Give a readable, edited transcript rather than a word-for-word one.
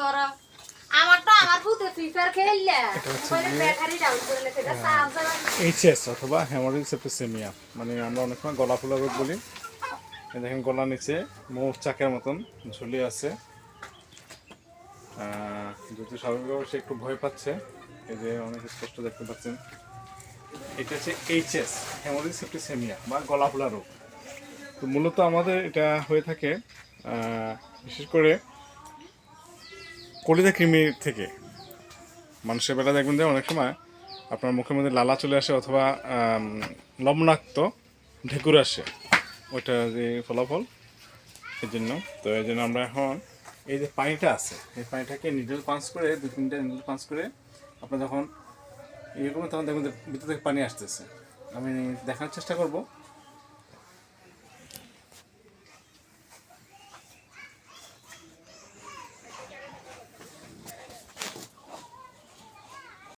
করো আমার তো আমার পুতে ফিফার খেললে বলে ব্যাটারি ডাউন করে লেখে এটা চার্জার এইচএস অথবা হেমোরেজিক সেপ্টিসেমিয়া, মানে আমরা অনেক সময় গলা ফোলা রোগ বলি। এই দেখেন গলা নিচে মৌচাকের মতন ঝুলিয়ে আছে। যদি স্বাভাবিকভাবে সে একটু ভয় পাচ্ছে, এই যে অনেক স্পষ্ট দেখতে পাচ্ছেন, এটা হচ্ছে এইচএস হেমোরেজিক সেপ্টিসেমিয়া বা গলা ফোলা রোগ। তো মূলত আমাদের এটা হয়ে থাকে বিশেষ করে কলিজা কৃমির থেকে। মানুষের বেলা দেখবেন যে অনেক সময় আপনার মুখের মধ্যে লালা চলে আসে অথবা লবণাক্ত ঢেকুর আসে, ওইটা যে ফলাফল। এই জন্য আমরা এখন এই যে পানিটা আছে, এই পানিটাকে নিডল পাঞ্চ করে 2-3টা নিডল পাঞ্চ করে আপনার যখন এরকম তখন দেখবেন ভিতর থেকে পানি আসতেছে। আমি দেখানোর চেষ্টা করব।